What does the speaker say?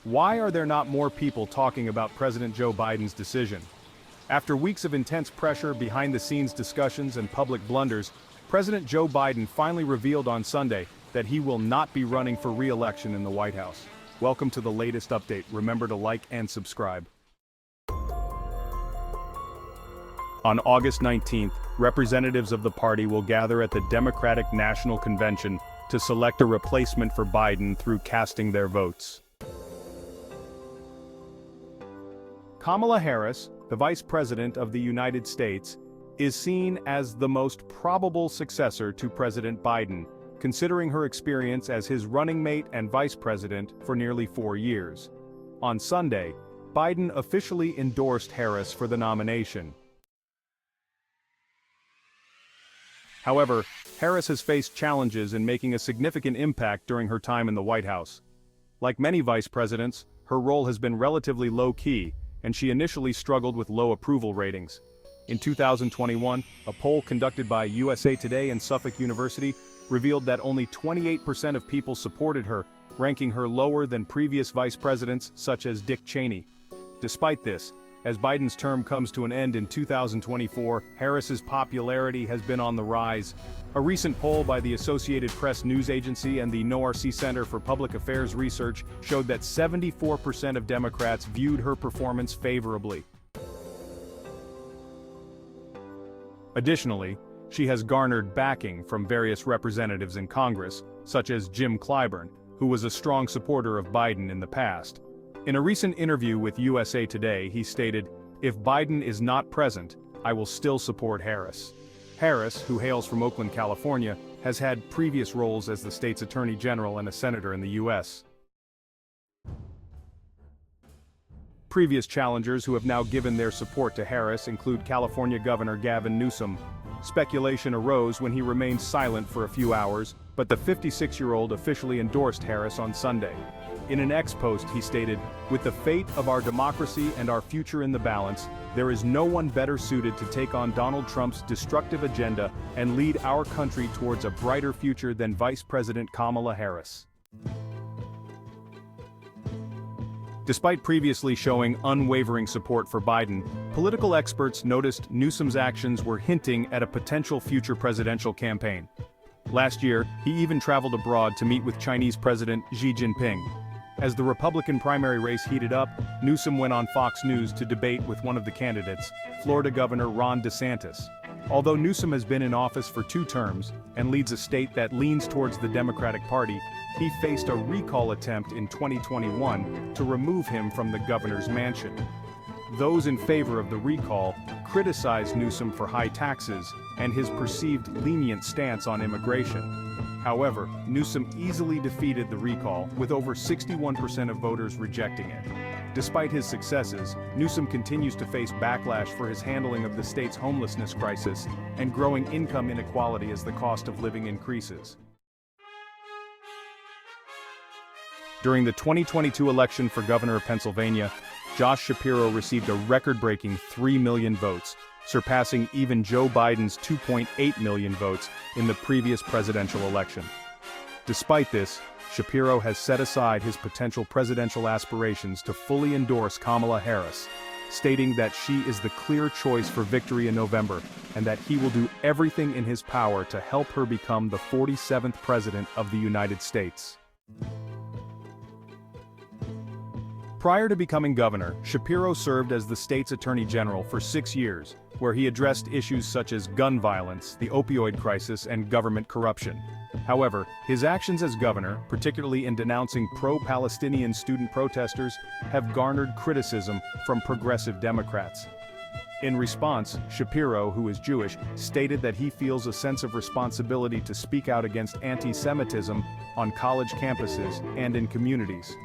Why are there not more people talking about President Joe Biden's decision? After weeks of intense pressure, behind-the-scenes discussions, and public blunders, President Joe Biden finally revealed on Sunday that he will not be running for re-election in the White House. Welcome to the latest update. Remember to like and subscribe. On August 19th, representatives of the party will gather at the Democratic National Convention to select a replacement for Biden through casting their votes. Kamala Harris, the Vice President of the United States, is seen as the most probable successor to President Biden, considering her experience as his running mate and vice president for nearly 4 years. On Sunday, Biden officially endorsed Harris for the nomination. However, Harris has faced challenges in making a significant impact during her time in the White House. Like many vice presidents, her role has been relatively low-key, and she initially struggled with low approval ratings. In 2021, a poll conducted by USA Today and Suffolk University revealed that only 28% of people supported her, ranking her lower than previous vice presidents such as Dick Cheney. Despite this, as Biden's term comes to an end in 2024, Harris's popularity has been on the rise. A recent poll by the Associated Press news agency and the NORC Center for Public Affairs Research showed that 74% of Democrats viewed her performance favorably. Additionally, she has garnered backing from various representatives in Congress, such as Jim Clyburn, who was a strong supporter of Biden in the past. In a recent interview with USA Today, he stated, "If Biden is not present, I will still support Harris." Harris, who hails from Oakland, California, has had previous roles as the state's attorney general and a senator in the U.S. Previous challengers who have now given their support to Harris include California Governor Gavin Newsom. Speculation arose when he remained silent for a few hours, but the 56-year-old officially endorsed Harris on Sunday. In an X post, he stated, "With the fate of our democracy and our future in the balance, there is no one better suited to take on Donald Trump's destructive agenda and lead our country towards a brighter future than Vice President Kamala Harris." Despite previously showing unwavering support for Biden, political experts noticed Newsom's actions were hinting at a potential future presidential campaign. Last year, he even traveled abroad to meet with Chinese President Xi Jinping. As the Republican primary race heated up, Newsom went on Fox News to debate with one of the candidates, Florida Governor Ron DeSantis. Although Newsom has been in office for 2 terms and leads a state that leans towards the Democratic Party, he faced a recall attempt in 2021 to remove him from the governor's mansion. Those in favor of the recall criticized Newsom for high taxes and his perceived lenient stance on immigration. However, Newsom easily defeated the recall, with over 61% of voters rejecting it. Despite his successes, Newsom continues to face backlash for his handling of the state's homelessness crisis and growing income inequality as the cost of living increases. During the 2022 election for governor of Pennsylvania, Josh Shapiro received a record-breaking 3 million votes, surpassing even Joe Biden's 2.8 million votes in the previous presidential election. Despite this, Shapiro has set aside his potential presidential aspirations to fully endorse Kamala Harris, stating that she is the clear choice for victory in November and that he will do everything in his power to help her become the 47th president of the United States. Prior to becoming governor, Shapiro served as the state's attorney general for 6 years, where he addressed issues such as gun violence, the opioid crisis, and government corruption. However, his actions as governor, particularly in denouncing pro-Palestinian student protesters, have garnered criticism from progressive Democrats. In response, Shapiro, who is Jewish, stated that he feels a sense of responsibility to speak out against anti-Semitism on college campuses and in communities.